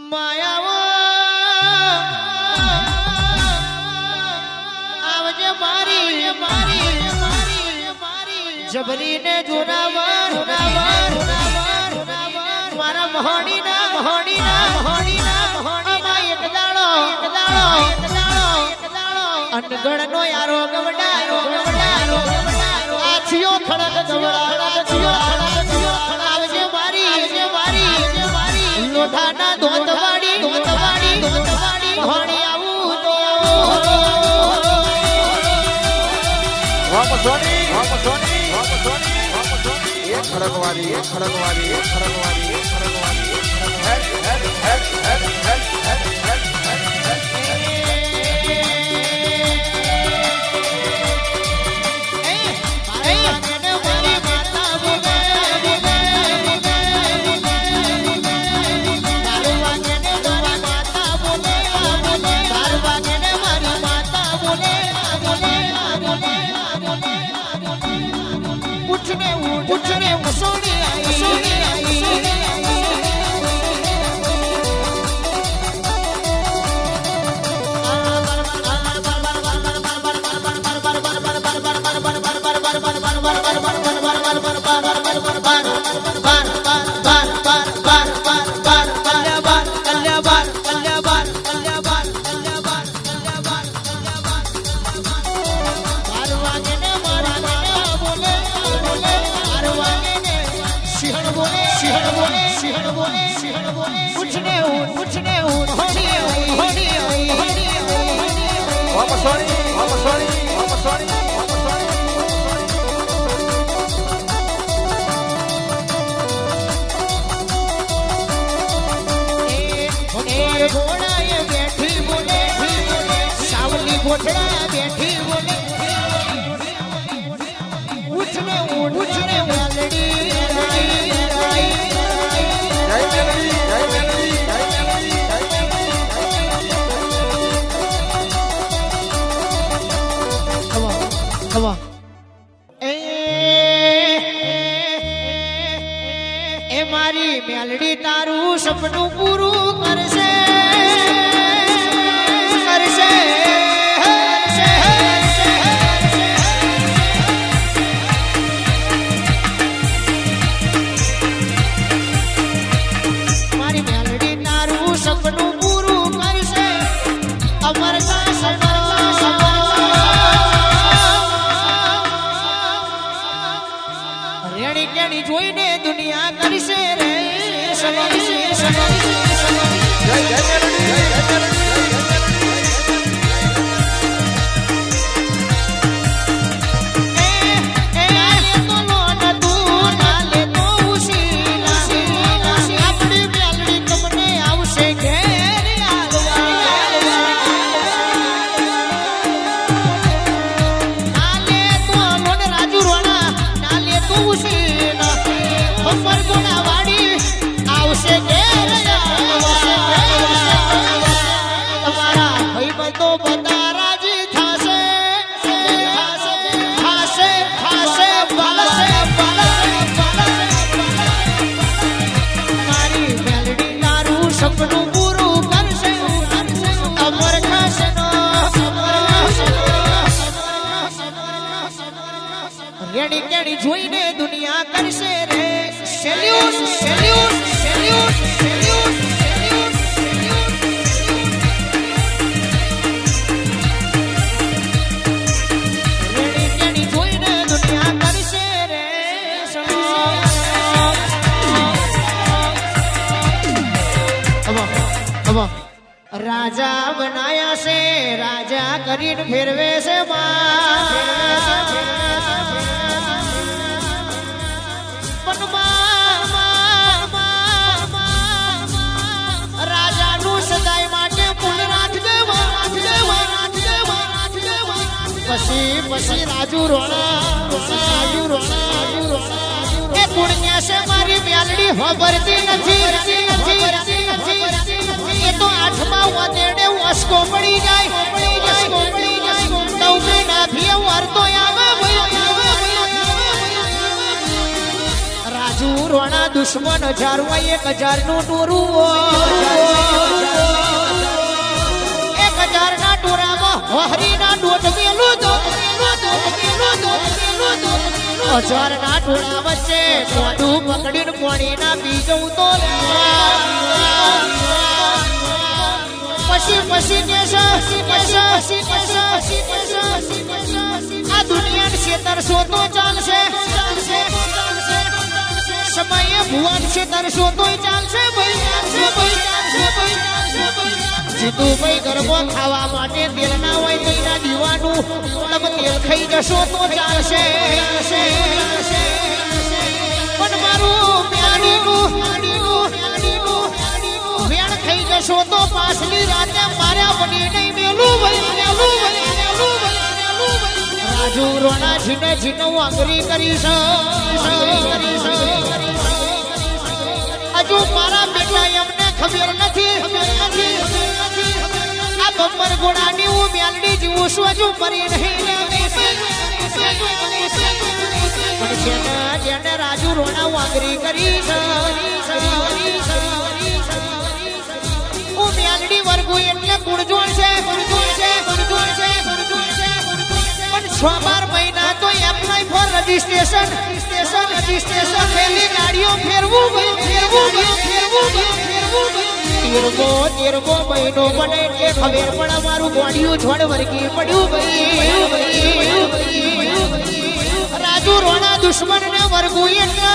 માયાવો આવજે મારી મારી મારી જબરીને જોરાવર મારા મહોણીના એક દાડો અનગણનો યારો ગવડાયો આછિયો ખડક ગવડાયો આવજે મારી લોઢાના દોતવાડી મહોણી આવું તો વાપસોની એક ખડકવારી પૂછને સોની ઘોડાએ બેઠી બોલે સાવલી ગોઠડા બેઠી બોલે ઉઠને વાલડી એ મારી મેલડી તારું સપનું પૂરું કરશે મારી મેલડી તારું સપનું પૂરું કરશે અમરતા રેણી કેણી જોઈને દુનિયા કરશે રે રેડી કેડી જોઈને દુનિયા કરશે રે સેલ્યુટ રેડી કેડી જોઈને દુનિયા કરશે રે રાજા બનાયા છે રાજા કરીને ફેરવે છે રાજાનું સદાય માટે ફૂલ રાખજે પછી રાજુ રોણા એ પુણ્યા છે મારી મેલડી ખબરતી નથી એ તો આઠમા વાદેડે વસકો પડી જાય નવમે ના ભીએ વરતો આવે રાજુ રોણા દુશ્મન 1000 હોય 1000 નું ટોરું 1000 ના ટોરામાં હરીના દોઢ મેલું 1000 ના ટોળા વચ્ચે મોઢું પકડીને પાણીના પી જવું તો પછી આ દુનિયાને છેતરશો તો ચાલશે સમયે ભુવન છેતરશો તોય ચાલશે જીતુભાઈ ગરબો ખાવા માટે તેલ ના હોય તો એના દીવાનું તમે તેલ ખાઈ જશો તો ચાલશે પણ મારું પ્યારીનું વેણ ખાઈ જશો તો પાછલી રાતે મારા બની નહીં મેલું રાજુ રોણા જીનો અંગરી કરીશ હજુ મારા બેટા એમને ખબર નથી આ બમ્બર ઘોડાની હું મેલડી જીવું છું હજુ મરી નહીં પણ જેને રાજુ રોણા વાંગરી કરીશ હું મેલડી વર્ગુ એટલે ગુણજોડ છે પણ 6-12 મહિના તો એપ્લાય ફોર રજીસ્ટ્રેશન પેલી ગાડીઓ ફેરવું તેરમો મહિનો બને એટલે ખબર પણ અમારું ગોળિયું છોડ વર્ગી પડ્યું રાજુ રોણા દુશ્મન ને વર્ગું એટલે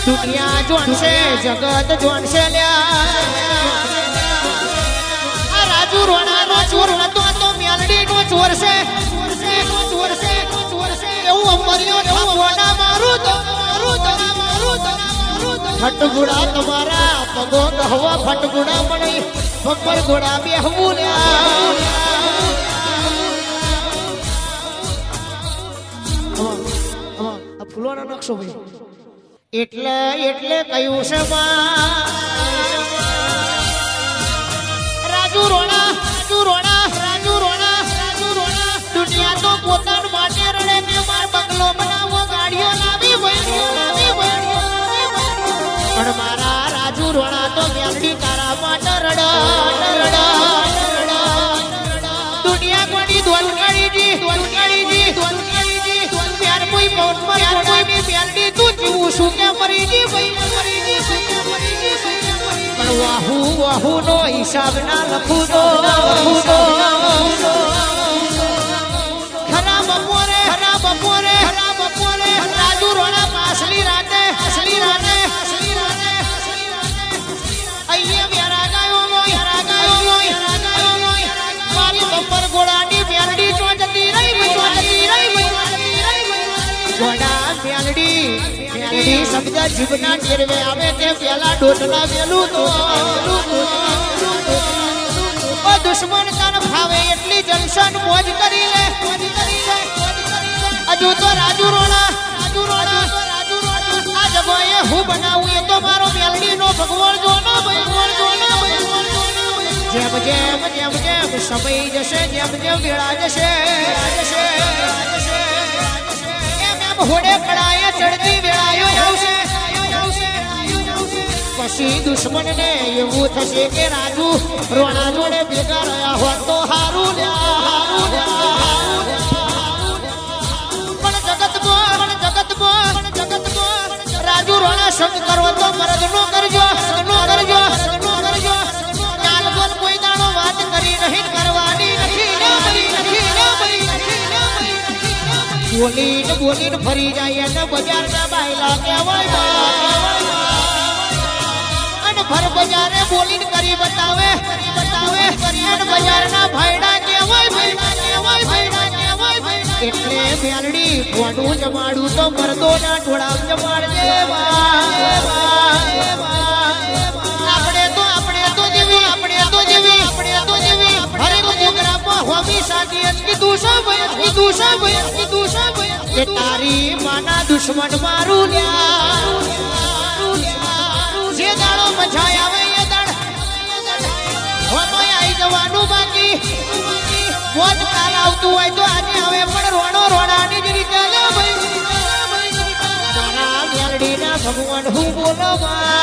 દુનિયા જોનશે જગત જોનશે આ રાજુ રોણા નો ચોર હતો તો મેલડી નો ચોર છે એવું અમર્યો મોના મારું તો ફટગુડા તમારા પગો કહવા ફટગુડા મળી બબ્બર ઘોડા બેહવું ફૂલોનો નકશો ભાઈ એટલે કયું છે રાજુ રોણા દુનિયા તો પોતાના માટે રડે કે માર બંગલો બનાવો ગાડીઓ લાવી પણ મારા રાજુ રોણા તો મેલડી તારા માટે રડા દુનિયા કોની દોલકાળીજી પ્યાર કોઈ પૌન પર કોઈની મેલડી તું જીવું શું કે મરીજી પણ વાહુ નો હિસાબ ના લખું તો ખરા બપોરે રાજુ રોણા પાછલી રાતે અહીંયા વેરા ગાયો મારી બપોર ઘોડાની મેલડી ચો જતી રહી ઘોડા મેલડી શબ્દ જીવના ટેરવે આવે તે પેલા ડોટલા મેલું તો ઓ દુશ્મન તન ભાવે એટલી જલશન મોજ કરી લે હજુ તો રાજુ રોણા આ જગોએ હું બનાવું એ તો મારો મેલડી નો ભગવાન જોનો જેમ સમય જશે જેમ વેળા જશે એમ હોડે કડાએ ચડતી વેળાયો આવશે પછી દુશ્મન ને એવું થશે કે રાજુ રોણા જોડે ભેગા રહ્યા હોત તો હારું પણ જગત રાજુ રોણા સંગ કરો તો મરદ નો કરજો ચાલ બોલ કોઈ દાડો વાત કરી નહીં કરવાની બોલીને ફરી જાય અને બજાર ના બાયલા કહેવાય અને ભર બજારે બોલીને કરી બતાવે અને બજાર ના ભાઈડા કહેવાય એટલે મેલડી ભોડું જમાડું તો મરદો ના ઢોળાવ જમાડજે આપણે તો જેવી હરેક પ્રોગ્રામમાં હોમી સાથી કીધું છે તારી માના દુશ્મન મારું જે દાડો મજા આવે એ દાડ હોમોય આવી જવાનું બાકી મોજ કાલ આવતું હોય તો આજે હવે પણ રોણાની જ રીતે ભગવાન હું બોલો માં